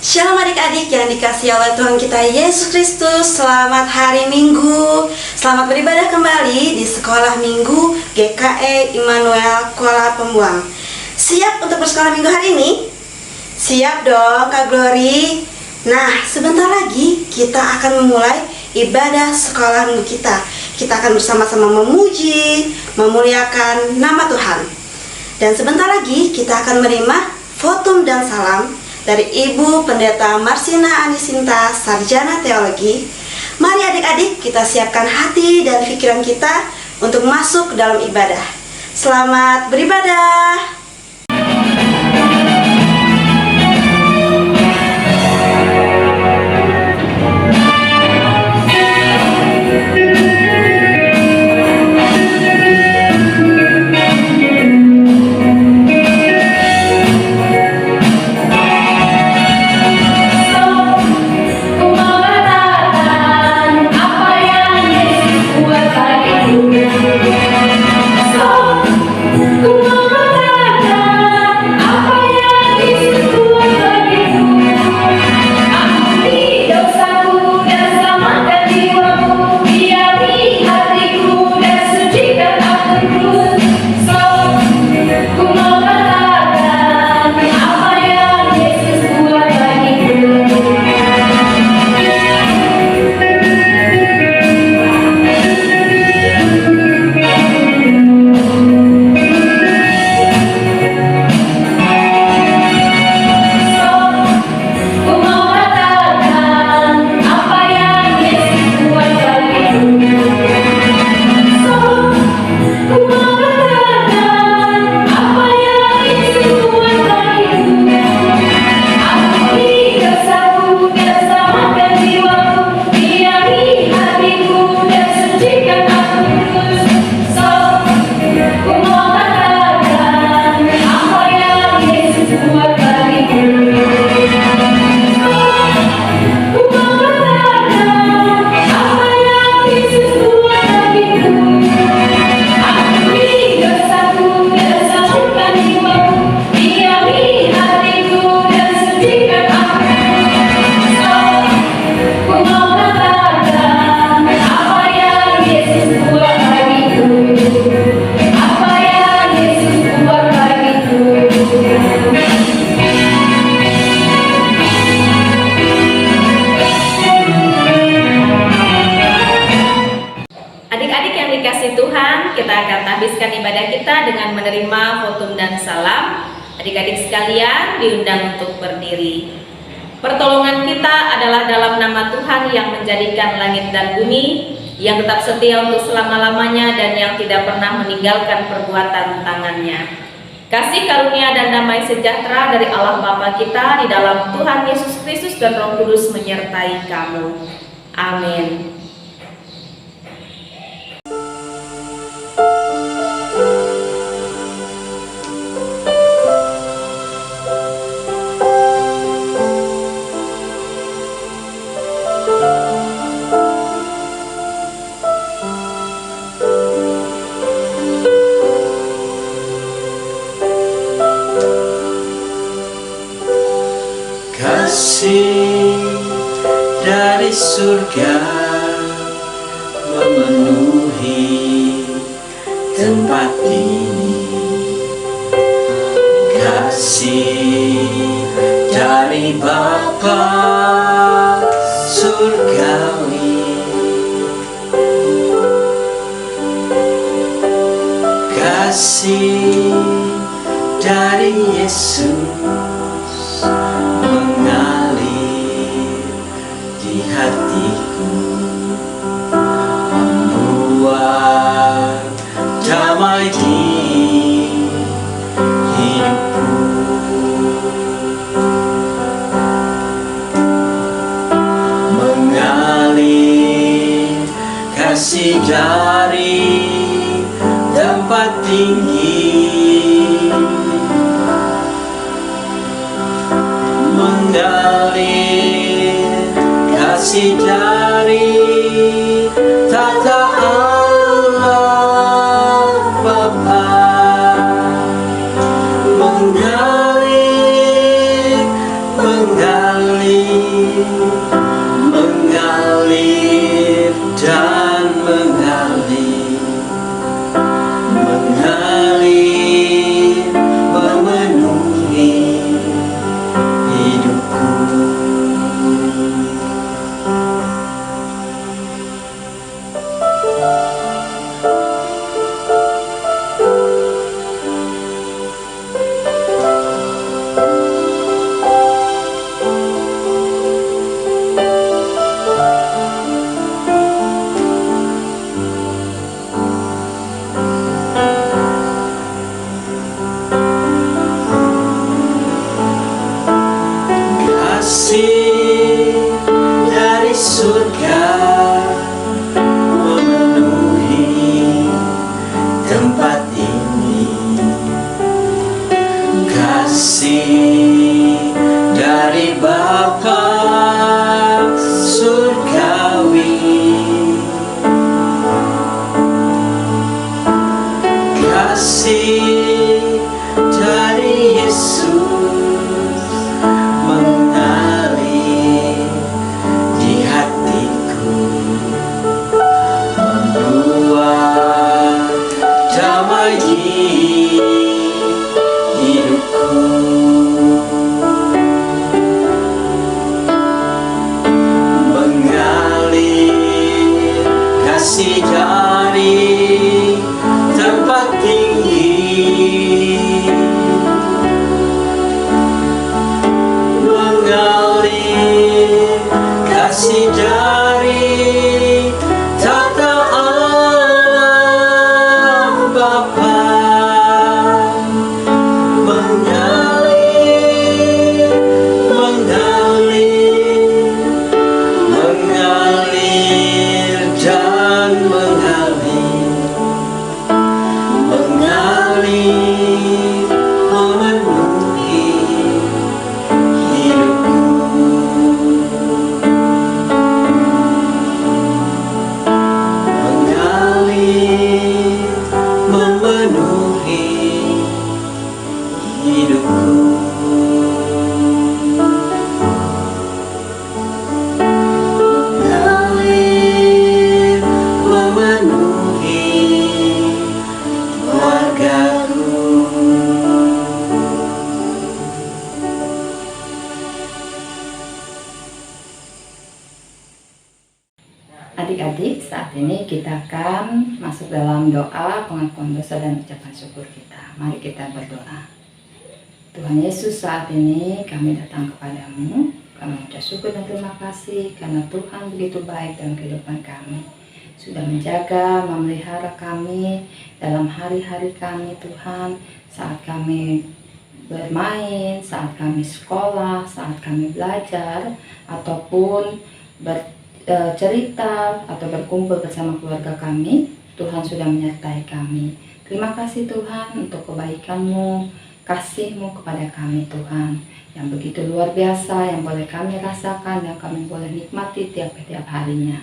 Shalom adik-adik yang dikasihi oleh Tuhan kita Yesus Kristus. Selamat hari Minggu. Selamat beribadah kembali di Sekolah Minggu GKE Immanuel Kuala Pembuang. Siap untuk bersekolah minggu hari ini? Siap dong Kak Glory. Nah, sebentar lagi kita akan memulai ibadah sekolah minggu kita. Kita akan bersama-sama memuji, memuliakan nama Tuhan. Dan sebentar lagi kita akan menerima votum dan salam dari Ibu Pendeta Marsina Anisinta, Sarjana Teologi. Mari adik-adik kita siapkan hati dan pikiran kita untuk masuk ke dalam ibadah. Selamat beribadah. Adik-adik sekalian diundang untuk berdiri. Pertolongan kita adalah dalam nama Tuhan yang menjadikan langit dan bumi, yang tetap setia untuk selama-lamanya dan yang tidak pernah meninggalkan perbuatan tangannya. Kasih karunia dan damai sejahtera dari Allah Bapa kita di dalam Tuhan Yesus Kristus dan Roh Kudus menyertai kamu. Amin. Dari surga memenuhi tempat ini, kasih dari Bapa surgawi, kasih dari Yesus mengalir di hatiku, membuat damai di hidupku. Mengalir kasih dari tempat tinggi, mengalir kasih dari tata Allah Bapa, mengalir mengalir dan mengalir, mengalir memenuhi hidupku. Kasih dari surga memenuhi tempat ini. Kasih dari Bapa surgawi, kasih dari Yesus mengalir di hatiku, membuat damai di hidupku. Mengalir kasih dari tempat tinggi, mengalir kasih dari tata alam Bapa, mengalir, mengalir, mengalir dan mengalir, mengalir memenuhi hidupku. Mengalir memenuhi hidupku. Mengalir memenuhi keluargaku. Adik-adik, saat ini kita akan masuk dalam doa pengakuan dosa dan ucapan syukur kita. Mari kita berdoa. Tuhan Yesus, saat ini kami datang kepadamu. Kami mengucap syukur dan terima kasih karena Tuhan begitu baik dalam kehidupan kami. Sudah menjaga, memelihara kami dalam hari-hari kami, Tuhan. Saat kami bermain, saat kami sekolah, saat kami belajar, ataupun cerita atau berkumpul bersama keluarga kami, Tuhan sudah menyertai kami. Terima kasih Tuhan untuk kebaikan-Mu, kasih-Mu kepada kami Tuhan, yang begitu luar biasa, yang boleh kami rasakan dan kami boleh nikmati tiap-tiap harinya.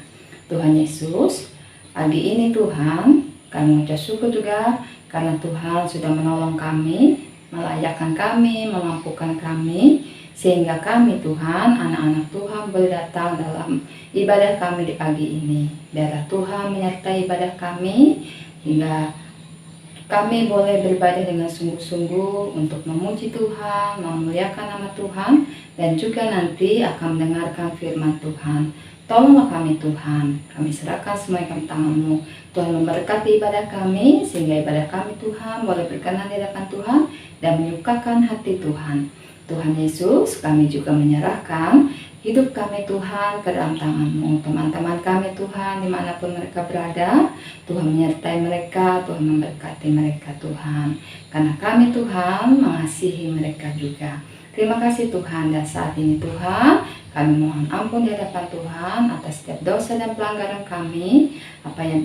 Tuhan Yesus, pagi ini Tuhan, kami mengucap syukur juga karena Tuhan sudah menolong kami, melayakkan kami, memampukan kami, sehingga kami Tuhan, anak-anak Tuhan boleh datang dalam ibadah kami di pagi ini. Biarlah Tuhan menyertai ibadah kami, hingga kami boleh beribadah dengan sungguh-sungguh untuk memuji Tuhan, memuliakan nama Tuhan, dan juga nanti akan mendengarkan firman Tuhan. Tolonglah kami Tuhan, kami serahkan semua yang tangan-Mu. Tuhan memberkati ibadah kami, sehingga ibadah kami Tuhan boleh berkenan di hadapan Tuhan dan menyukakan hati Tuhan. Tuhan Yesus, kami juga menyerahkan hidup kami Tuhan ke dalam tangan-Mu. Teman-teman kami Tuhan, dimanapun mereka berada, Tuhan menyertai mereka, Tuhan memberkati mereka Tuhan. Karena kami Tuhan mengasihi mereka juga. Terima kasih Tuhan, dan saat ini Tuhan, kami mohon ampun di hadapan Tuhan atas setiap dosa dan pelanggaran kami.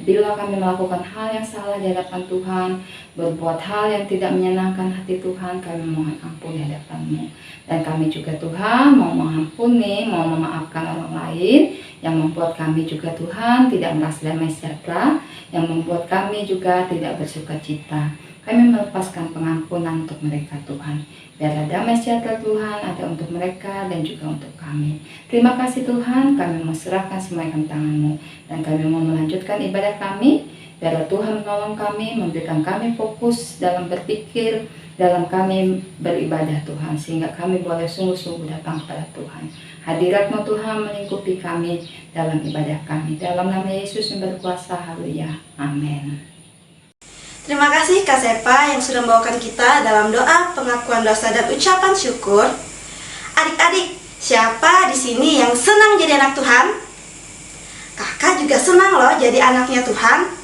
Bila kami melakukan hal yang salah di hadapan Tuhan, berbuat hal yang tidak menyenangkan hati Tuhan, kami mohon ampun di hadapan-Mu. Dan kami juga Tuhan mau mengampuni, mau memaafkan orang lain yang membuat kami juga Tuhan tidak merasa damai sejahtera, yang membuat kami juga tidak bersuka cita. Kami melepaskan pengampunan untuk mereka Tuhan. Biarlah damai sejahtera Tuhan ada untuk mereka dan juga untuk kami. Terima kasih Tuhan, kami mau serahkan semua ke tangan-Mu. Dan kami mau melanjutkan ibadah kami. Biarlah Tuhan menolong kami, memberikan kami fokus dalam berpikir, dalam kami beribadah Tuhan, sehingga kami boleh sungguh-sungguh datang kepada Tuhan. Hadirat-Mu Tuhan melingkupi kami dalam ibadah kami. Dalam nama Yesus yang berkuasa, haleluya, amin. Terima kasih Kak Sepa yang sudah membawakan kita dalam doa pengakuan dosa dan ucapan syukur. Adik-adik, siapa di sini yang senang jadi anak Tuhan? Kakak juga senang loh jadi anaknya Tuhan.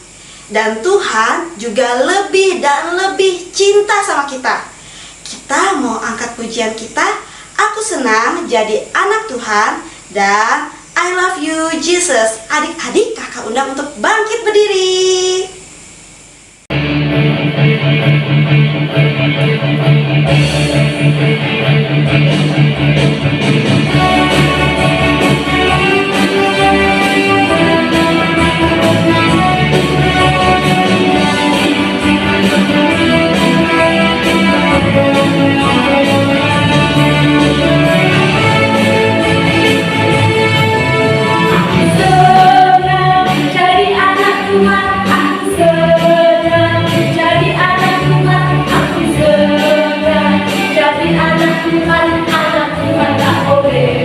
Dan Tuhan juga lebih dan lebih cinta sama kita. Kita mau angkat pujian kita, aku senang jadi anak Tuhan, dan I love you Jesus. Adik-adik, kakak undang untuk bangkit berdiri. Anak Tuhan tak boleh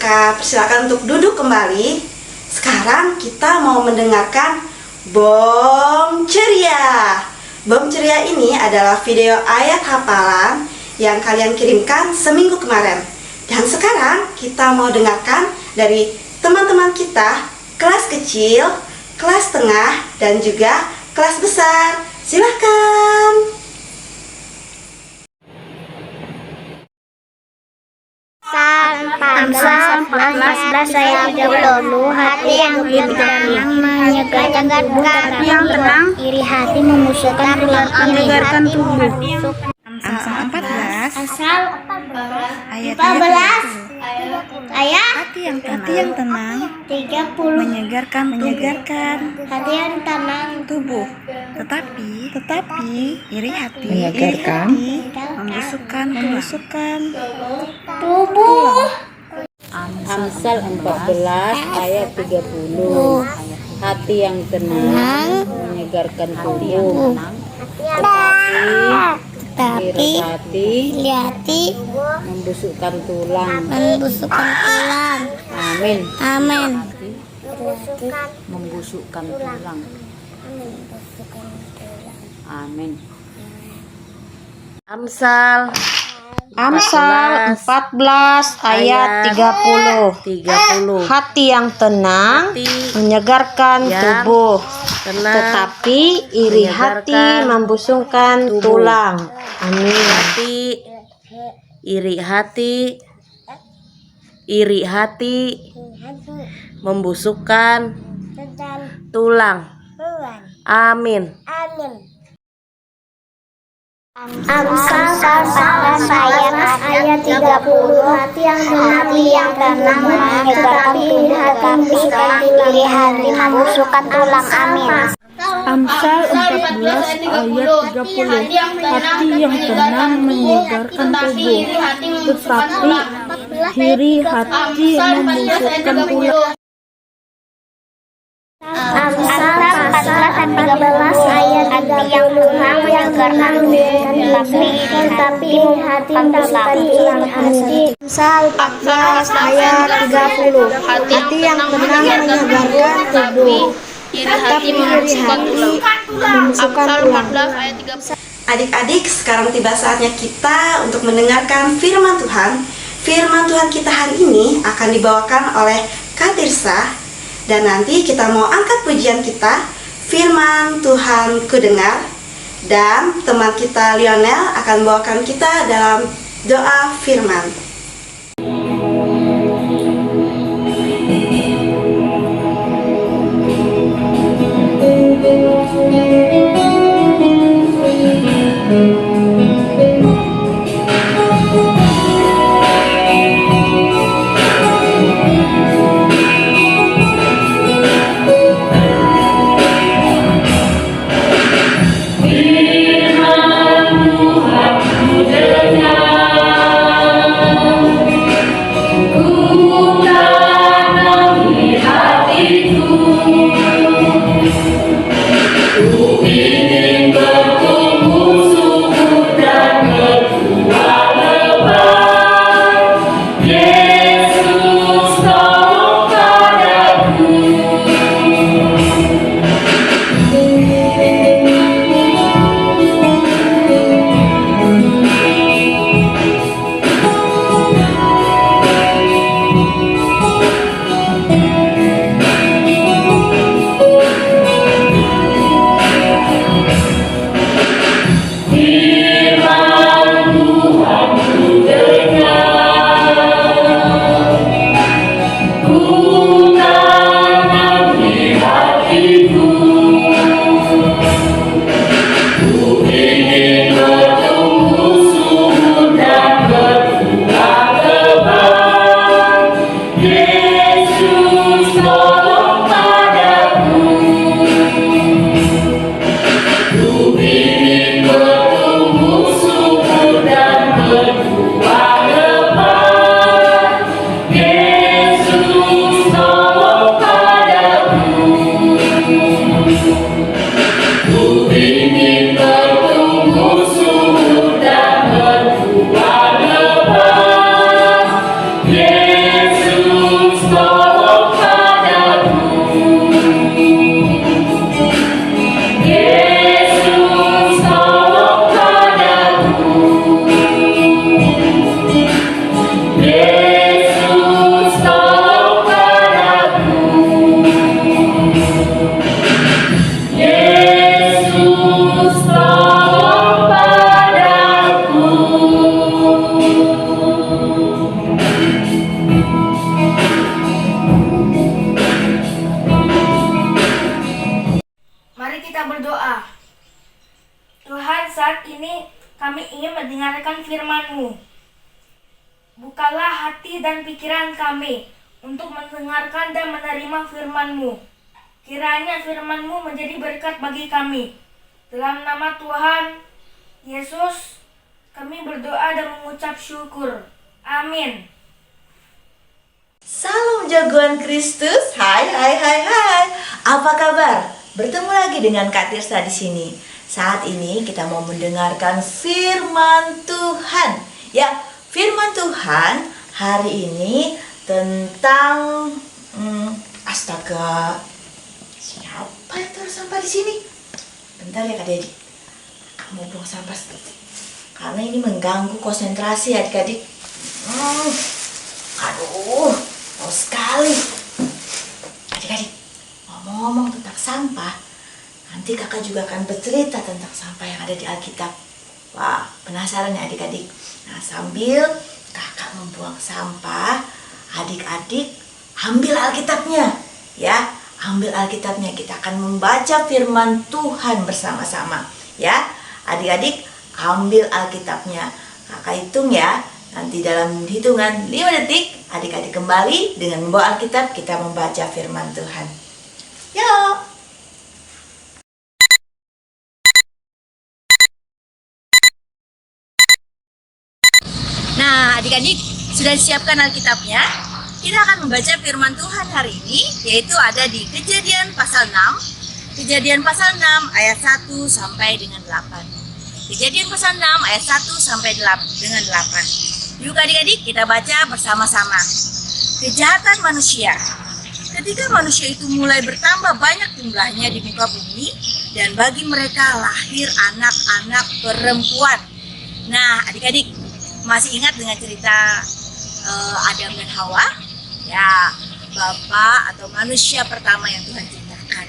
maka persilakan untuk duduk kembali. Sekarang kita mau mendengarkan Bom Ceria. Bom Ceria ini adalah video ayat hafalan yang kalian kirimkan seminggu kemarin. Dan sekarang kita mau dengarkan dari teman-teman kita, kelas kecil, kelas tengah, dan juga kelas besar. Silakan. Amsal 14 ayat 30. Hati yang tenang menyegarkan tubuh, tetapi yang tenang iri hati memusahkan tulang. Menyegarkan tubuh. Amsal 14 Amsal ayat 14 ayat hati yang tenang 30. menyegarkan Hati yang tenang tubuh, tetapi iri hati Menyegarkan. membusukkan tubuh. Amsal 14 ayat 30. Hati yang tenang menyegarkan tubuh, tetapi iri hati membusukkan tulang. Amin. Membusukkan tulang. Amin. Amsal 14 ayat 30. Hati yang tenang menyegarkan tubuh, tetapi iri hati membusungkan tulang. Amin. Iri hati membusukkan tulang. Amin. Amsal 14 ayat 30. Hati yang tenang menyegarkan tubuh, tetapi iri hati membusukkan tulang. Amin. Amsal 14 ayat 30. Hati yang tenang menyegarkan tubuh, tetapi iri hati membusukkan tulang. Amsal 14 ayat 30. Hati yang tenang menyegarkan tubuh, tetapi iri hati membusukkan tulang. Amsal 14 ayat 30. Hati yang tenang menyegarkan tubuh, tetapi iri hati membusukkan tulang. Adik-adik, sekarang tiba saatnya kita untuk mendengarkan firman Tuhan. Firman Tuhan kita hari ini akan dibawakan oleh Kak Tirsa. Dan nanti kita mau angkat pujian kita, Firman Tuhan Kudengar. Dan teman kita Lionel akan bawakan kita dalam doa firman. Firman Tuhan ku dengar, Kristus tolong padaku. Mari kita berdoa. Tuhan, saat ini kami ingin mendengarkan firman-Mu. Bukalah hati dan pikiran kami untuk mendengarkan dan menerima firman-Mu. Kiranya firman-Mu menjadi berkat bagi kami. Dalam nama Tuhan Yesus, kami berdoa dan mengucap syukur. Amin. Salam jagoan Kristus. Hai. Apa kabar? Bertemu lagi dengan Kak Tirsa di sini. Saat ini kita mau mendengarkan firman Tuhan. Ya, firman Tuhan hari ini tentang astaga. Siapa yang taruh sampah di sini? Bentar ya Kak Dedi. Mau buang sampah sedikit. Karena ini mengganggu konsentrasi adik-adik. Aduh, mau sekali. Adik-adik, ngomong-ngomong tentang sampah, nanti kakak juga akan bercerita tentang sampah yang ada di Alkitab. Wah, penasaran ya adik-adik? Nah, sambil kakak membuang sampah, adik-adik ambil Alkitabnya. Ya, ambil Alkitabnya. Kita akan membaca firman Tuhan bersama-sama. Ya, adik-adik ambil Alkitabnya. Kakak hitung ya. Nanti dalam hitungan 5 detik, adik-adik kembali dengan membawa Alkitab, kita membaca firman Tuhan. Yuk! Nah, adik-adik sudah disiapkan Alkitabnya? Kita akan membaca firman Tuhan hari ini, yaitu ada di Kejadian pasal 6. Kejadian pasal 6 ayat 1 sampai dengan 8. Kejadian pasal 6 ayat 1 sampai dengan 8. Yuk adik-adik kita baca bersama-sama. Kejahatan manusia. Ketika manusia itu mulai bertambah banyak jumlahnya di muka bumi, dan bagi mereka lahir anak-anak perempuan. Nah, adik-adik masih ingat dengan cerita Adam dan Hawa? Ya, bapak atau manusia pertama yang Tuhan ciptakan.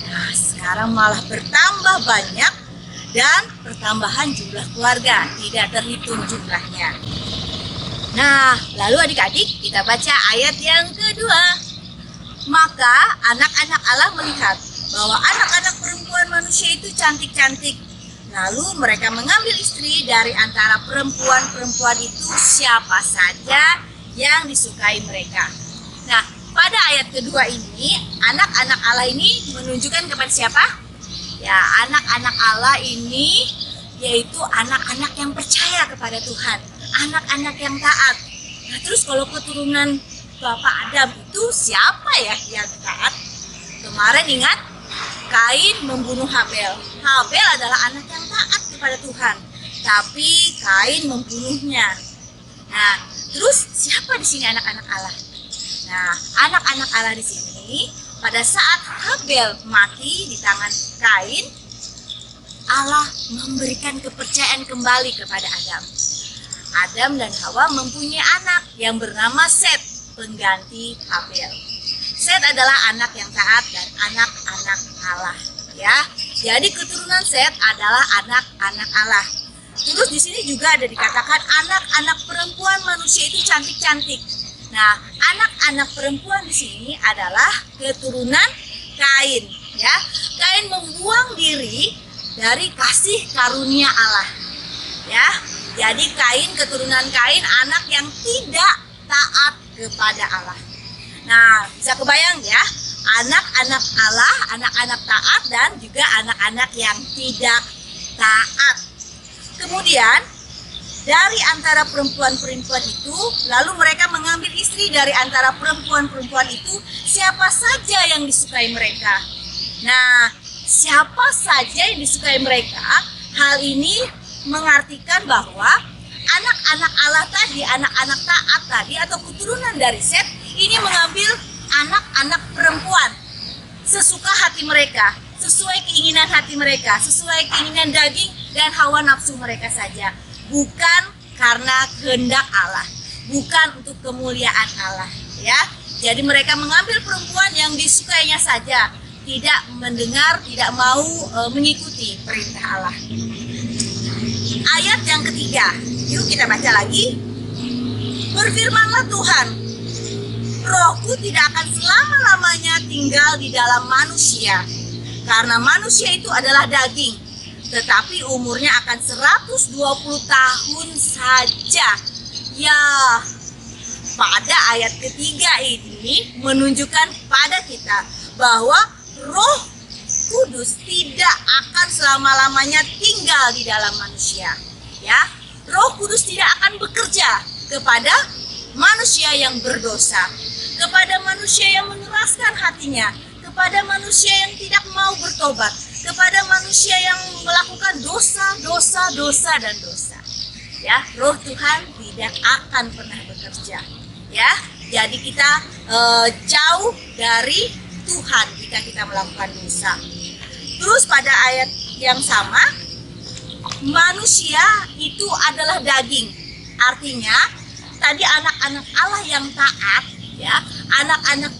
Nah, sekarang malah bertambah banyak dan pertambahan jumlah keluarga, tidak terhitung jumlahnya. Nah, lalu adik-adik kita baca ayat yang kedua. Maka anak-anak Allah melihat bahwa anak-anak perempuan manusia itu cantik-cantik. Lalu mereka mengambil istri dari antara perempuan-perempuan itu siapa saja yang disukai mereka. Nah, pada ayat kedua ini, anak-anak Allah ini menunjukkan kepada siapa? Ya, anak-anak Allah ini yaitu anak-anak yang percaya kepada Tuhan, anak-anak yang taat. Nah, terus kalau keturunan Bapak Adam itu siapa ya yang taat? Kemarin ingat? Kain membunuh Habel. Habel adalah anak yang taat kepada Tuhan, tapi Kain membunuhnya. Nah, terus siapa di sini anak-anak Allah? Nah, anak-anak Allah di sini pada saat Habel mati di tangan Kain, Allah memberikan kepercayaan kembali kepada Adam. Adam dan Hawa mempunyai anak yang bernama Set, pengganti Habel. Set adalah anak yang taat dan anak-anak Allah, ya. Jadi keturunan Set adalah anak-anak Allah. Terus di sini juga ada dikatakan anak-anak perempuan manusia itu cantik-cantik. Nah, anak-anak perempuan di sini adalah keturunan Kain, ya. Kain membuang diri dari kasih karunia Allah, ya. Jadi Kain, keturunan Kain, anak yang tidak taat kepada Allah. Nah, bisa kebayang ya, anak-anak Allah, anak-anak taat dan juga anak-anak yang tidak taat. Kemudian dari antara perempuan-perempuan itu, lalu mereka mengambil istri dari antara perempuan-perempuan itu, siapa saja yang disukai mereka. Nah, siapa saja yang disukai mereka, hal ini mengartikan bahwa anak-anak Allah tadi, anak-anak taat tadi atau keturunan dari Set ini mengambil anak-anak perempuan sesuka hati mereka, sesuai keinginan hati mereka, sesuai keinginan daging dan hawa nafsu mereka saja, bukan karena kehendak Allah, bukan untuk kemuliaan Allah, ya. Jadi mereka mengambil perempuan yang disukainya saja, tidak mendengar, tidak mau mengikuti perintah Allah. Ayat yang ketiga, yuk kita baca lagi. Berfirmanlah Tuhan, Rohku tidak akan selama-lamanya tinggal di dalam manusia, karena manusia itu adalah daging, tetapi umurnya akan 120 tahun saja. Ya, pada ayat ketiga ini menunjukkan pada kita bahwa Roh Kudus tidak akan selama-lamanya tinggal di dalam manusia. Ya, Roh Kudus tidak akan bekerja kepada manusia yang berdosa, kepada manusia yang mengeraskan hatinya, kepada manusia yang tidak mau bertobat, kepada manusia yang melakukan dosa, dan dosa. Ya, Roh Tuhan tidak akan pernah bekerja. Ya, jadi kita jauh dari Tuhan jika kita melakukan dosa. Terus pada ayat yang sama, manusia itu adalah daging. Artinya tadi anak-anak Allah yang taat, ya, anak-anak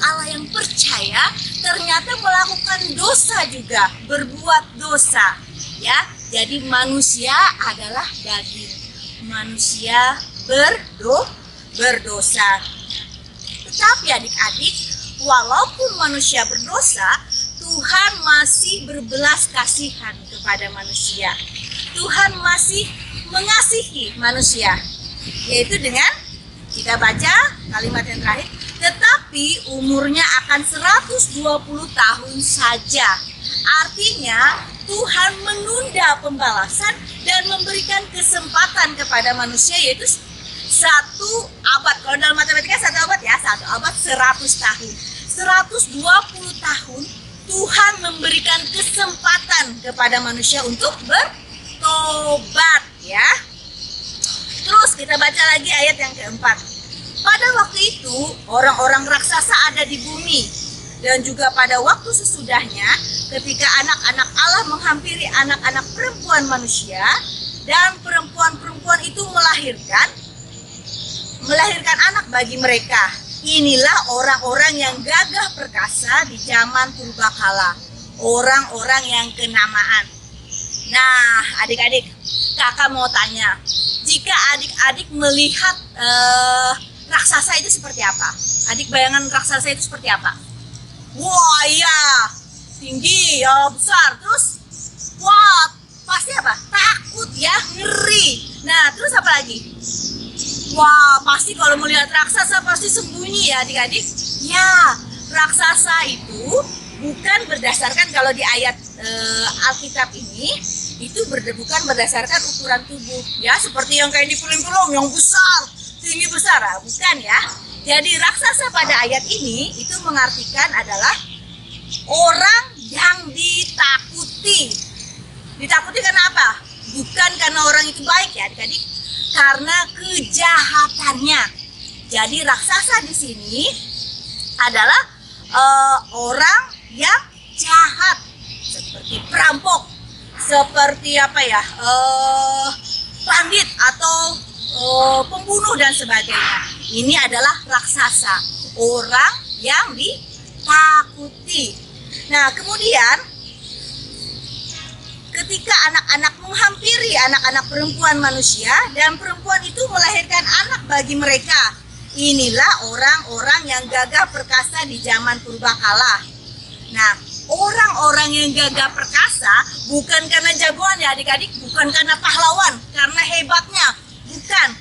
Allah yang percaya ternyata melakukan dosa juga, berbuat dosa, ya. Jadi manusia adalah daging, manusia berdosa. Tetapi adik-adik, walaupun manusia berdosa, Tuhan masih berbelas kasihan kepada manusia. Tuhan masih mengasihi manusia, yaitu dengan kita baca kalimat yang terakhir, tetapi umurnya akan 120 tahun saja. Artinya Tuhan menunda pembalasan dan memberikan kesempatan kepada manusia, yaitu 1 abad. Kalau dalam matematika 1 abad ya, 1 abad 100 tahun. 120 tahun Tuhan memberikan kesempatan kepada manusia untuk bertobat, ya. Terus kita baca lagi ayat yang keempat. Pada waktu itu orang-orang raksasa ada di bumi, dan juga pada waktu sesudahnya ketika anak-anak Allah menghampiri anak-anak perempuan manusia, dan perempuan-perempuan itu melahirkan anak bagi mereka. Inilah orang-orang yang gagah perkasa di zaman purbakala, orang-orang yang kenamaan. Nah, adik-adik, kakak mau tanya, jika adik-adik melihat raksasa itu seperti apa? Adik bayangan raksasa itu seperti apa? Wah, ya, tinggi, ya, besar, terus wah, pasti apa? Takut ya, ngeri. Nah, terus apa lagi? Wah, pasti kalau melihat raksasa pasti sembunyi ya adik-adik. Ya, raksasa itu bukan berdasarkan, kalau di ayat Alkitab ini, itu bukan berdasarkan ukuran tubuh. Ya, seperti yang kayak di film-film yang besar, tinggi besar, bukan ya. Jadi raksasa pada ayat ini itu mengartikan adalah orang yang ditakuti. Ditakuti karena apa? Bukan karena orang itu baik ya adik-adik, karena kejahatannya. Jadi raksasa di sini adalah orang yang jahat, seperti perampok, seperti apa ya, bandit atau pembunuh dan sebagainya. Ini adalah raksasa, orang yang ditakuti. Nah, kemudian ketika anak-anak menghampiri anak-anak perempuan manusia, dan perempuan itu melahirkan anak bagi mereka. Inilah orang-orang yang gagah perkasa di zaman purbakala. Nah, orang-orang yang gagah perkasa bukan karena jagoan ya adik-adik, bukan karena pahlawan, karena hebatnya, bukan.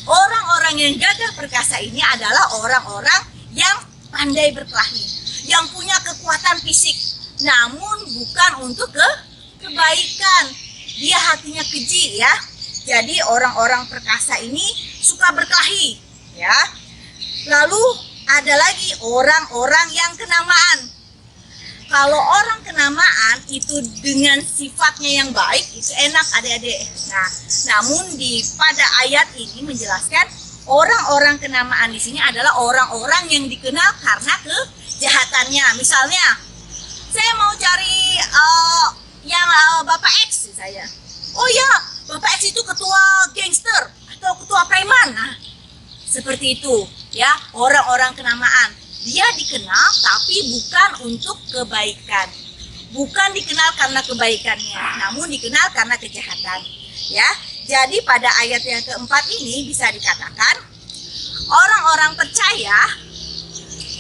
Orang-orang yang gagah perkasa ini adalah orang-orang yang pandai berkelahi, yang punya kekuatan fisik, namun bukan untuk kebaikan. Dia hatinya keji ya. Jadi orang-orang perkasa ini suka berkelahi ya. Lalu ada lagi orang-orang yang kenamaan. Kalau orang kenamaan itu dengan sifatnya yang baik, itu enak adik-adik. Nah, namun pada ayat ini menjelaskan orang-orang kenamaan di sini adalah orang-orang yang dikenal karena kejahatannya. Misalnya, saya mau cari yang Bapak X saya. Oh ya, Bapak X itu ketua gangster atau ketua preman. Nah, seperti itu ya, orang-orang kenamaan. dia dikenal tapi bukan untuk kebaikan. Bukan dikenal karena kebaikannya, namun dikenal karena kejahatan. Ya, jadi pada ayat yang keempat ini bisa dikatakan orang-orang percaya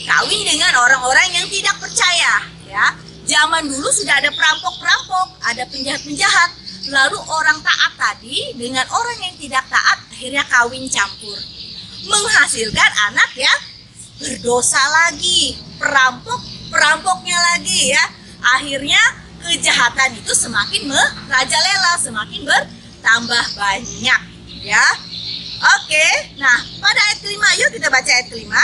kawin dengan orang-orang yang tidak percaya. Ya, zaman dulu sudah ada perampok-perampok, ada penjahat-penjahat. Lalu orang taat tadi dengan orang yang tidak taat akhirnya kawin campur, menghasilkan anak yang berdosa lagi, perampoknya lagi ya. Akhirnya kejahatan itu semakin merajalela, semakin bertambah banyak ya. Oke, nah pada ayat kelima, yuk kita baca ayat kelima.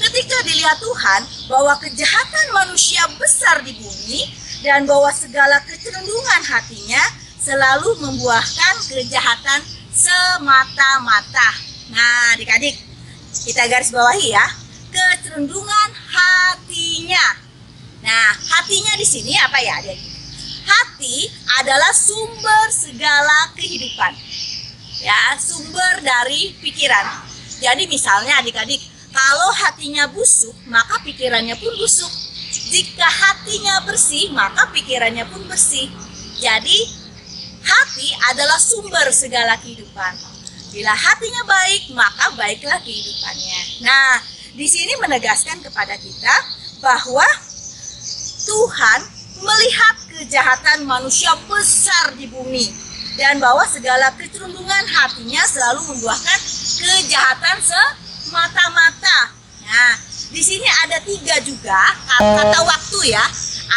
Ketika dilihat Tuhan bahwa kejahatan manusia besar di bumi dan bahwa segala kecenderungan hatinya selalu membuahkan kejahatan semata-mata. Nah, adik-adik, kita garis bawahi ya, kecenderungan hatinya. Nah, hatinya di sini apa ya, adik? Hati adalah sumber segala kehidupan. Ya, sumber dari pikiran. Jadi misalnya adik-adik, kalau hatinya busuk, maka pikirannya pun busuk. Jika hatinya bersih, maka pikirannya pun bersih. Jadi, hati adalah sumber segala kehidupan. Bila hatinya baik, maka baiklah kehidupannya. Nah, di sini menegaskan kepada kita bahwa Tuhan melihat kejahatan manusia besar di bumi dan bahwa segala kecenderungan hatinya selalu membuahkan kejahatan semata-mata. Nah, di sini ada 3 juga kata waktu ya,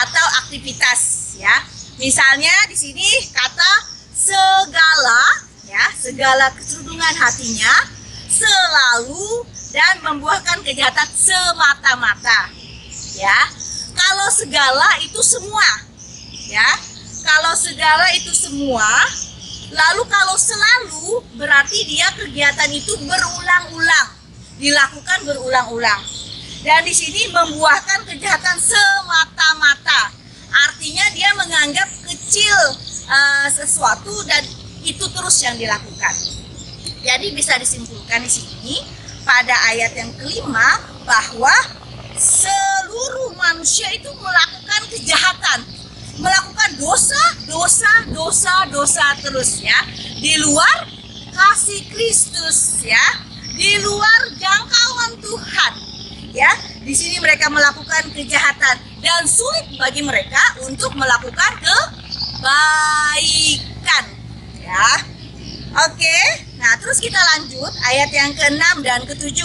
atau aktivitas ya. Misalnya di sini kata segala ya, segala kecenderungan hatinya selalu dan membuahkan kejahatan semata-mata ya. Kalau segala itu semua ya, kalau segala itu semua, lalu kalau selalu berarti dia kegiatan itu berulang-ulang, dilakukan berulang-ulang. Dan di sini membuahkan kejahatan semata-mata, artinya dia menganggap kecil sesuatu dan itu terus yang dilakukan. Jadi bisa disimpulkan di sini pada ayat yang kelima bahwa seluruh manusia itu melakukan kejahatan, melakukan dosa terus ya, di luar kasih Kristus ya, di luar jangkauan Tuhan ya. Di sini mereka melakukan kejahatan dan sulit bagi mereka untuk melakukan kebaikan ya. Oke, nah terus kita lanjut ayat yang ke-6 dan ke-7.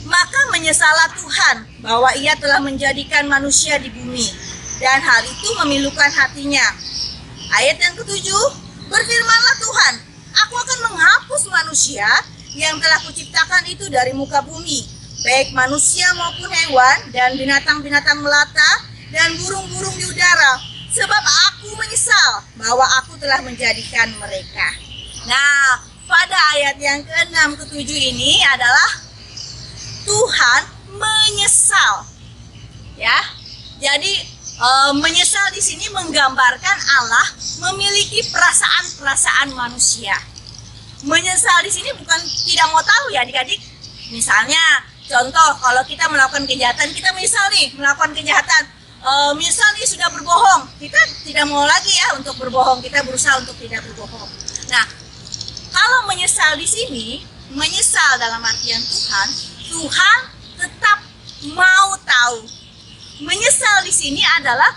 Maka menyesallah Tuhan bahwa ia telah menjadikan manusia di bumi dan hal itu memilukan hatinya. Ayat yang ke-7, berfirmanlah Tuhan, aku akan menghapus manusia yang telah kuciptakan itu dari muka bumi, baik manusia maupun hewan dan binatang-binatang melata dan burung-burung di udara, sebab aku menyesal bahwa aku telah menjadikan mereka. Nah, pada ayat yang ke-6 ke-7 ini adalah Tuhan menyesal, ya. Jadi menyesal di sini menggambarkan Allah memiliki perasaan-perasaan manusia. Menyesal di sini bukan tidak mau tahu ya adik-adik. Misalnya, contoh kalau kita melakukan kejahatan, kita menyesal nih melakukan kejahatan. Menyesal nih sudah berbohong, kita tidak mau lagi ya untuk berbohong, kita berusaha untuk tidak berbohong. Nah, kalau menyesal di sini, menyesal dalam artian Tuhan tetap mau tahu. Menyesal di sini adalah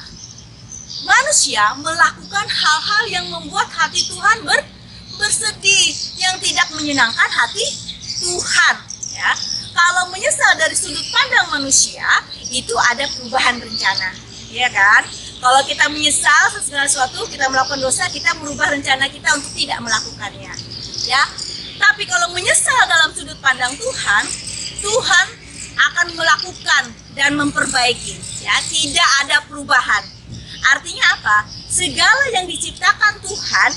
manusia melakukan hal-hal yang membuat hati Tuhan bersedih, yang tidak menyenangkan hati Tuhan. Ya, kalau menyesal dari sudut pandang manusia, itu ada perubahan rencana, ya kan? Kalau kita menyesal segala sesuatu, kita melakukan dosa, kita merubah rencana kita untuk tidak melakukannya. Ya, tapi kalau menyesal dalam sudut pandang Tuhan, Tuhan akan melakukan dan memperbaiki, ya, tidak ada perubahan. Artinya apa? Segala yang diciptakan Tuhan,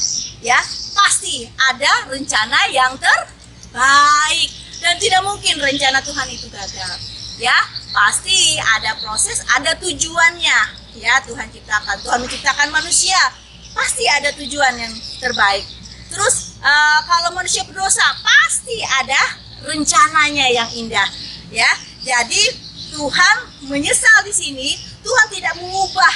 ya, pasti ada rencana yang terbaik dan tidak mungkin rencana Tuhan itu gagal. Ya, pasti ada proses, ada tujuannya. Ya, Tuhan menciptakan manusia, pasti ada tujuan yang terbaik. Terus kalau manusia berdosa, pasti ada rencananya yang indah, ya. Jadi Tuhan menyesal di sini. Tuhan tidak mengubah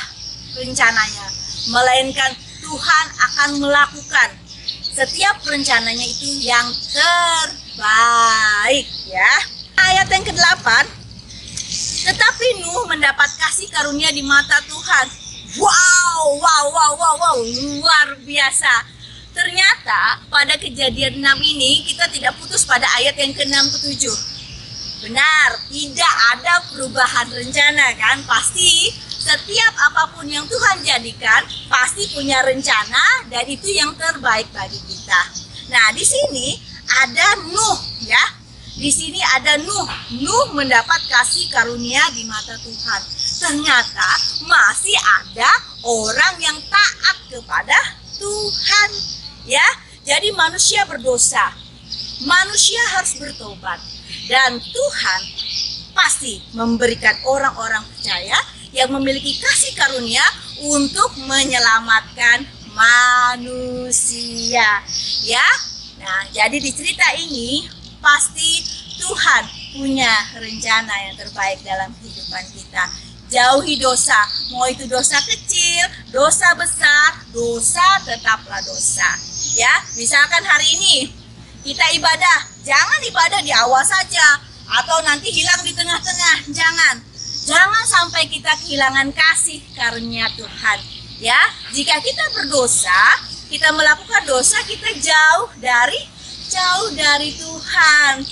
rencananya, melainkan Tuhan akan melakukan setiap rencananya itu yang terbaik, ya. Ayat yang ke-8, tetapi Nuh mendapat kasih karunia di mata Tuhan. Wow, luar biasa. Ternyata pada Kejadian 6 ini kita tidak putus pada ayat yang ke-6 ke-7. Benar, tidak ada perubahan rencana kan? Pasti setiap apapun yang Tuhan jadikan pasti punya rencana dan itu yang terbaik bagi kita. Nah, di sini ada Nuh, ya. Di sini ada Nuh. Nuh mendapat kasih karunia di mata Tuhan. Ternyata masih ada orang yang taat kepada Tuhan, ya. Jadi manusia berdosa. Manusia harus bertobat. Dan Tuhan pasti memberikan orang-orang percaya yang memiliki kasih karunia untuk menyelamatkan manusia, ya. Nah, jadi di cerita ini pasti Tuhan punya rencana yang terbaik dalam kehidupan kita. Jauhi dosa, mau itu dosa kecil, dosa besar, dosa tetaplah dosa, ya. Misalkan hari ini kita ibadah, jangan ibadah di awal saja atau nanti hilang di tengah-tengah. Jangan sampai kita kehilangan kasih karunia Tuhan, ya. Jika kita berdosa, kita melakukan dosa, kita jauh dari Tuhan.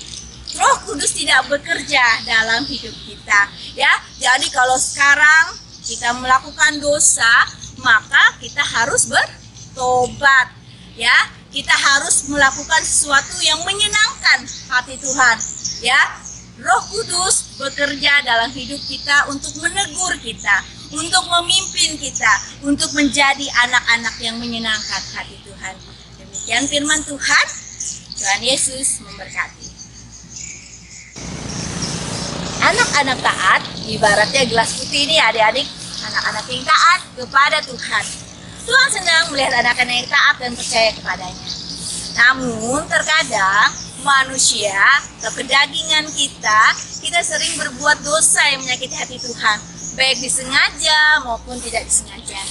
Roh Kudus tidak bekerja dalam hidup kita, ya. Jadi kalau sekarang kita melakukan dosa, maka kita harus bertobat, ya. Kita harus melakukan sesuatu yang menyenangkan hati Tuhan, ya. Roh Kudus bekerja dalam hidup kita untuk menegur kita, untuk memimpin kita, untuk menjadi anak-anak yang menyenangkan hati Tuhan. Demikian firman Tuhan. Tuhan Yesus memberkati. Anak-anak taat, ibaratnya gelas putih ini adik-adik, anak-anak yang taat kepada Tuhan. Tuhan senang melihat anak-anak yang taat dan percaya kepadanya. Namun terkadang manusia, kepedagingan kita sering berbuat dosa yang menyakiti hati Tuhan, baik disengaja maupun tidak disengaja.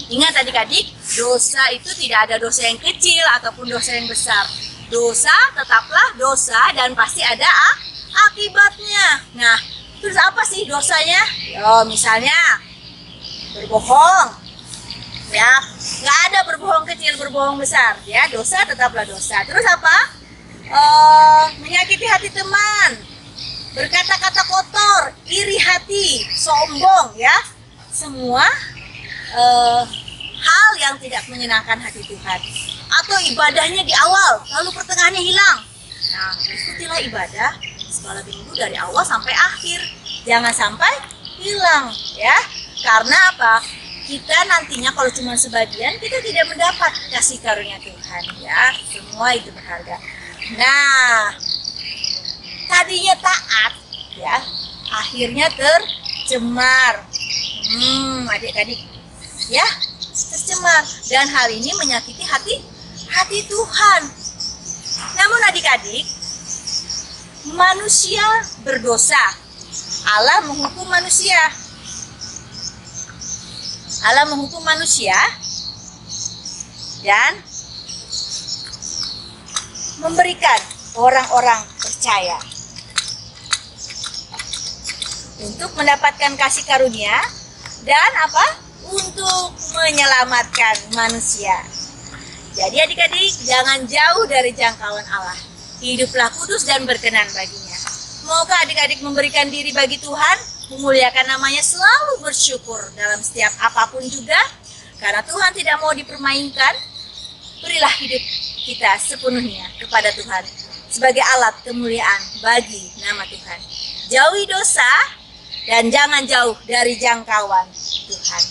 Ingat adik-adik, dosa itu tidak ada dosa yang kecil ataupun dosa yang besar. Dosa tetaplah dosa dan pasti ada akibatnya. Nah, terus apa sih dosanya? Misalnya berbohong. Ya, nggak ada berbohong kecil, berbohong besar. Ya, dosa tetaplah dosa. Terus apa? Menyakiti hati teman, berkata-kata kotor, iri hati, sombong, ya. Semua hal yang tidak menyenangkan hati Tuhan. Atau ibadahnya di awal, lalu pertengahannya hilang. Nah, ikutilah ibadah sekolah minggu dari awal sampai akhir. Jangan sampai hilang, ya. Karena apa? Kita nantinya kalau cuma sebagian, kita tidak mendapat kasih karunia Tuhan, ya. Semua itu berharga. Nah, tadinya taat, ya, akhirnya tercemar. Adik-adik, ya, tercemar. Dan hal ini menyakiti hati Tuhan. Namun adik-adik, manusia berdosa. Allah menghukum manusia. Allah menghukum manusia dan memberikan orang-orang percaya untuk mendapatkan kasih karunia dan apa? Untuk menyelamatkan manusia. Jadi adik-adik, jangan jauh dari jangkauan Allah. Hiduplah kudus dan berkenan baginya. Semoga adik-adik memberikan diri bagi Tuhan, memuliakan namanya, selalu bersyukur dalam setiap apapun juga. Karena Tuhan tidak mau dipermainkan, berilah hidup kita sepenuhnya kepada Tuhan sebagai alat kemuliaan bagi nama Tuhan. Jauhi dosa dan jangan jauh dari jangkauan Tuhan.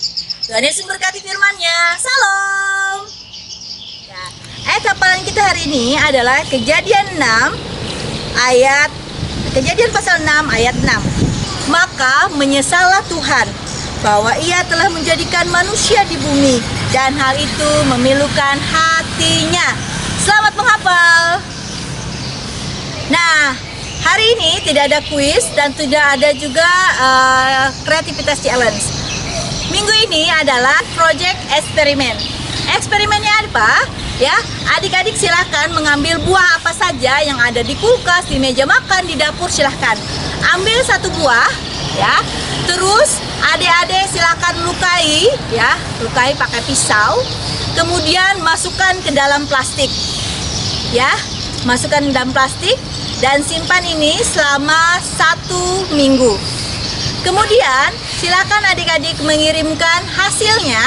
Tuhan Yesus memberkati firman-Nya. Salam. Ya, ayat hafalan kita hari ini adalah Kejadian pasal 6 ayat 6. Maka menyesallah Tuhan bahwa Ia telah menjadikan manusia di bumi dan hal itu memilukan hatinya. Selamat menghafal. Nah, Hari ini tidak ada kuis dan tidak ada juga kreativitas challenge. Minggu ini adalah project eksperimen. Eksperimennya apa? Ya, adik-adik silakan mengambil buah apa saja yang ada di kulkas, di meja makan, di dapur, silahkan ambil satu buah, ya. Terus adik-adik silakan lukai, ya, lukai pakai pisau. Kemudian masukkan ke dalam plastik, ya, masukkan ke dalam plastik dan simpan ini selama 1 minggu. Kemudian silakan adik-adik mengirimkan hasilnya,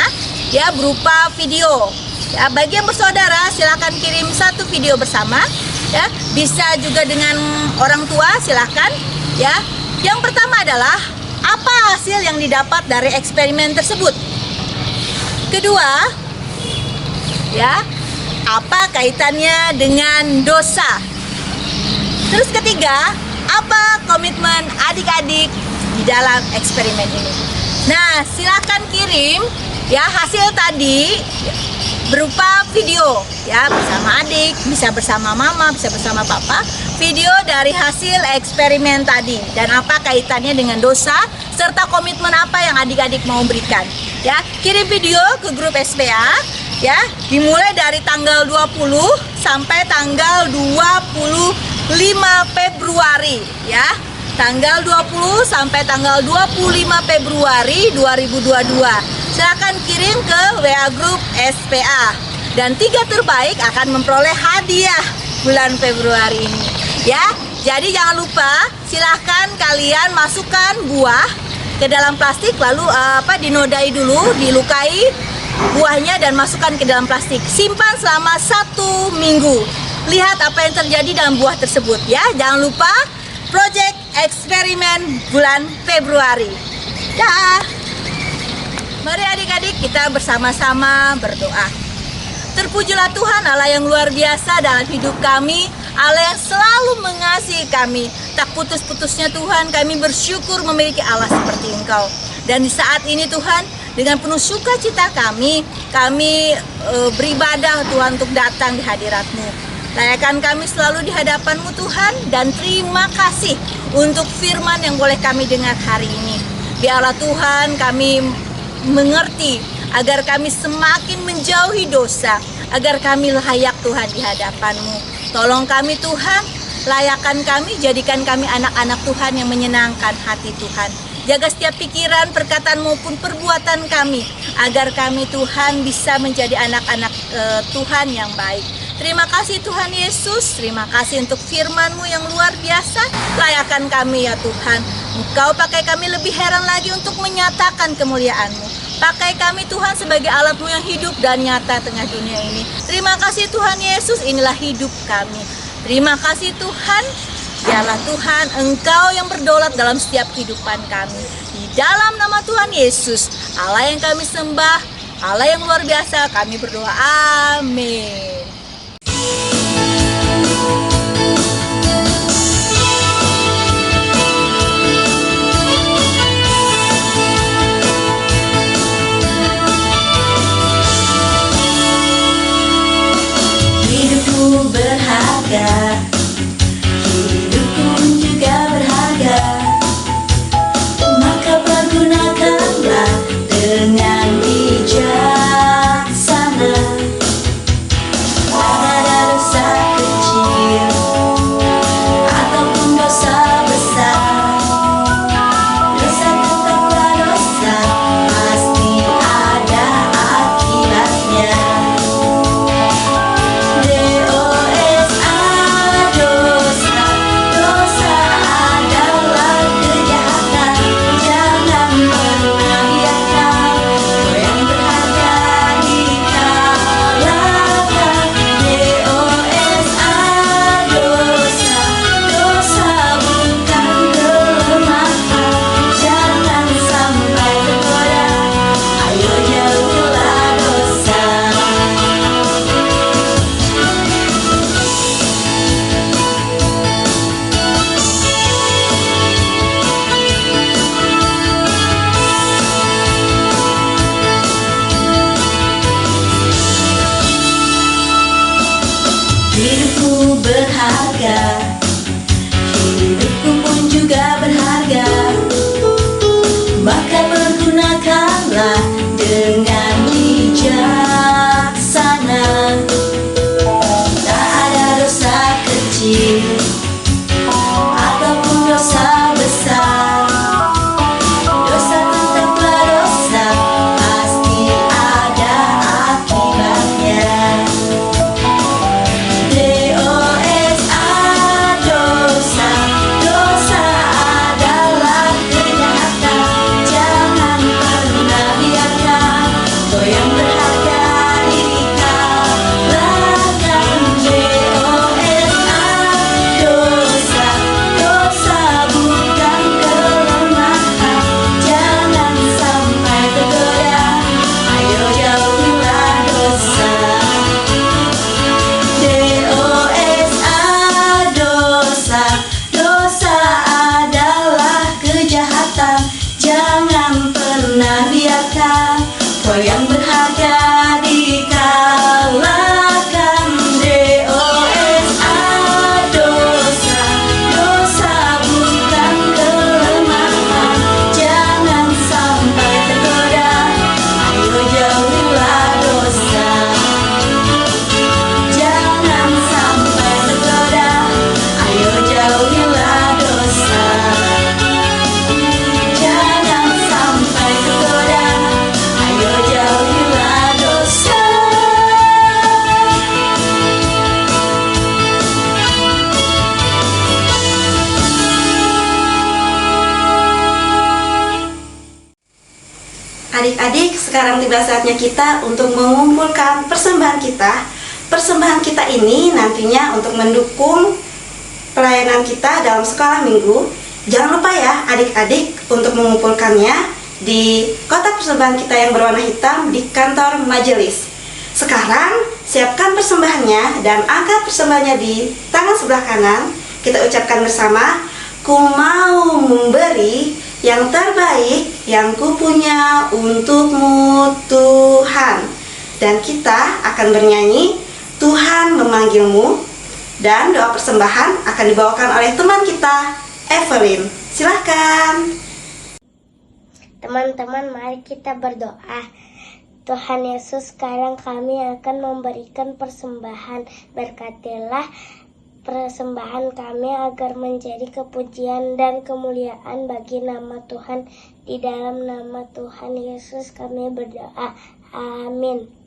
ya, berupa video. Ya, bagi yang bersaudara silakan kirim 1 video bersama, ya, bisa juga dengan orang tua silakan, ya. Yang pertama adalah apa hasil yang didapat dari eksperimen tersebut. Kedua, ya, apa kaitannya dengan dosa. Terus ketiga, apa komitmen adik-adik di dalam eksperimen ini. Nah, silakan kirim, ya, hasil tadi berupa video, ya, bersama adik, bisa bersama mama, bisa bersama papa, video dari hasil eksperimen tadi dan apa kaitannya dengan dosa serta komitmen apa yang adik-adik mau berikan, ya. Kirim video ke grup SPA, ya, dimulai dari tanggal 20 sampai tanggal 25 Februari, ya. Tanggal 20 sampai tanggal 25 Februari 2022. Silakan kirim ke WA grup SPA dan 3 terbaik akan memperoleh hadiah bulan Februari ini, ya. Jadi jangan lupa, silahkan kalian masukkan buah ke dalam plastik, lalu dinodai dulu, dilukai buahnya dan masukkan ke dalam plastik. Simpan selama 1 minggu. Lihat apa yang terjadi dalam buah tersebut, ya. Jangan lupa project eksperimen bulan Februari. Dah. Mari adik-adik kita bersama-sama berdoa. Terpujilah Tuhan Allah yang luar biasa dalam hidup kami, Allah yang selalu mengasihi kami. Tak putus-putusnya Tuhan kami bersyukur memiliki Allah seperti Engkau. Dan di saat ini Tuhan, dengan penuh sukacita kami beribadah Tuhan untuk datang di hadirat-Mu. Layakan kami selalu di hadapan-Mu Tuhan, dan terima kasih untuk firman yang boleh kami dengar hari ini. Biarlah Tuhan kami mengerti agar kami semakin menjauhi dosa, agar kami layak Tuhan di hadapan-Mu. Tolong kami Tuhan, layakan kami, jadikan kami anak-anak Tuhan yang menyenangkan hati Tuhan. Jaga setiap pikiran, perkataan maupun perbuatan kami, agar kami Tuhan bisa menjadi anak-anak Tuhan yang baik. Terima kasih Tuhan Yesus, terima kasih untuk firman-Mu yang luar biasa. Layakan kami ya Tuhan, Engkau pakai kami lebih heran lagi untuk menyatakan kemuliaan-Mu. Pakai kami Tuhan sebagai alat-Mu yang hidup dan nyata tengah dunia ini. Terima kasih Tuhan Yesus, inilah hidup kami. Terima kasih Tuhan, biarlah Tuhan Engkau yang berdaulat dalam setiap kehidupan kami. Di dalam nama Tuhan Yesus, Allah yang kami sembah, Allah yang luar biasa, kami berdoa. Amin. Hidupku berharga, hidupku juga berharga, maka pergunakanlah dengan bijaksana. Tak ada dosa kecil ataupun dosa besar, dosa tetaplah dosa, pasti ada akibatnya. DOSA, dosa, dosa adalah kejahatan. Jangan pernah biarkan yang berharga dikalahkan. DOSA, dosa, dosa bukan kelemahan. Jangan sampai tergoda, ayo jauhilah dosa. Hidupku berharga, Adik-adik, sekarang tiba saatnya kita untuk mengumpulkan persembahan kita. Persembahan kita ini nantinya untuk mendukung pelayanan kita dalam sekolah minggu. Jangan lupa ya adik-adik untuk mengumpulkannya di kotak persembahan kita yang berwarna hitam di kantor majelis. Sekarang siapkan persembahannya dan angkat persembahannya di tangan sebelah kanan. Kita ucapkan bersama, ku mau memberi yang terbaik yang kupunya untukmu Tuhan. Dan kita akan bernyanyi Tuhan memanggilmu, dan doa persembahan akan dibawakan oleh teman kita, Evelyn. Silahkan. Teman-teman, mari kita berdoa. Tuhan Yesus, sekarang kami akan memberikan persembahan. Berkatilah persembahan kami agar menjadi kepujian dan kemuliaan bagi nama Tuhan. Di dalam nama Tuhan Yesus kami berdoa. Amin.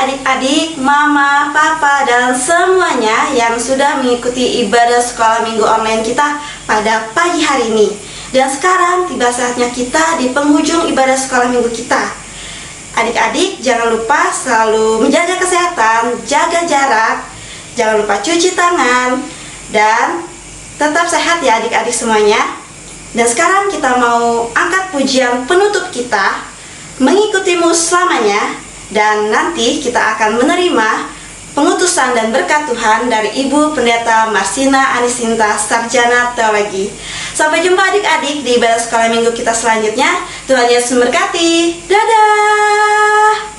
adik-adik, mama, papa, dan semuanya yang sudah mengikuti ibadah sekolah minggu online kita pada pagi hari ini. Dan sekarang tiba saatnya kita di penghujung ibadah sekolah minggu kita. Adik-adik jangan lupa selalu menjaga kesehatan, jaga jarak, jangan lupa cuci tangan, dan Tetap sehat ya adik-adik semuanya. Dan sekarang kita mau angkat pujian penutup kita, Mengikutimu Selamanya. Dan nanti kita akan menerima pengutusan dan berkat Tuhan dari Ibu Pendeta Marsina Anisinta, Sarjana Teologi. Sampai jumpa adik-adik di ibadah sekolah minggu kita selanjutnya. Tuhan Yesus memberkati. Dadah!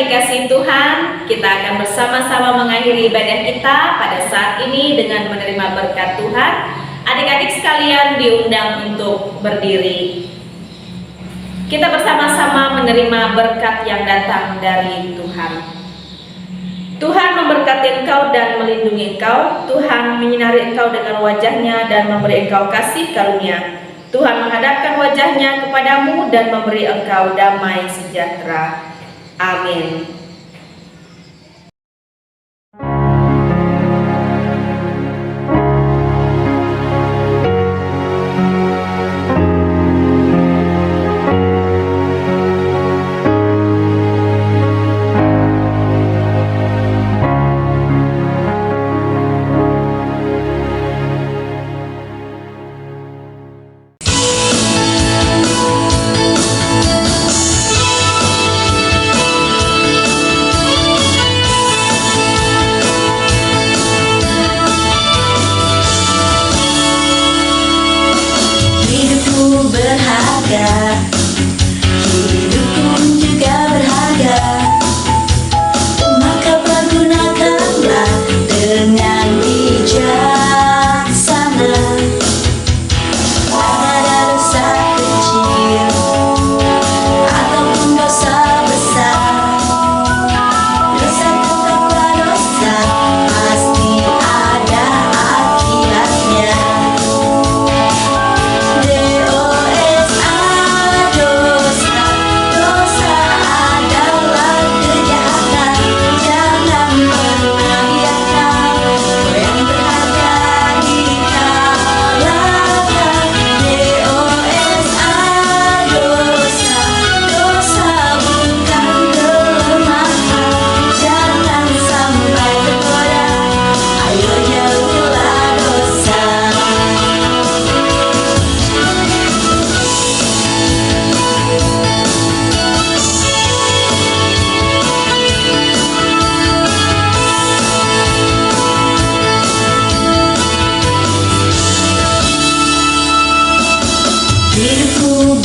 dikasihi Tuhan, kita akan bersama-sama mengakhiri ibadah kita pada saat ini dengan menerima berkat Tuhan. Adik-adik sekalian diundang untuk berdiri. Kita bersama-sama menerima berkat yang datang dari Tuhan. Tuhan memberkati engkau dan melindungi engkau. Tuhan menyinari engkau dengan wajahnya dan memberi engkau kasih karunia. Tuhan menghadapkan wajahnya kepadamu dan memberi engkau damai sejahtera. Amin.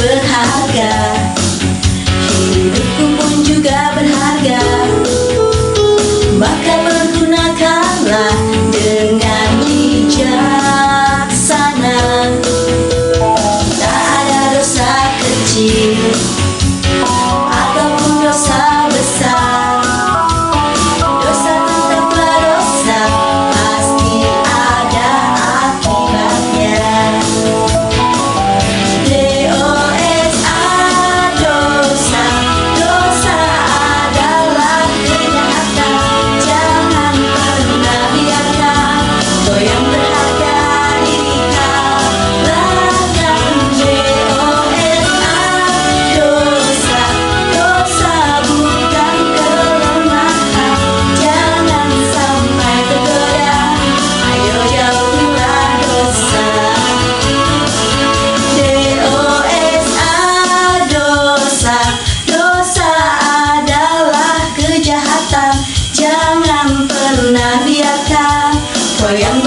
berharga, hidupku pun juga berharga. Maka pergunakanlah dengan bijaksana. Tak ada dosa kecil ataupun dosa besar. Dosa tetaplah dosa, pasti ada akibatnya. DOSA, dosa, dosa adalah kejahatan. Jangan pernah biarkan goyang berharga diri kalahkan. DOSA, dosa, dosa bukan kelemahan. Jangan sampai tergoda, ayo jauhilah dosa. DOSA, dosa, dosa adalah kejahatan. Jangan pernah biarkan goyang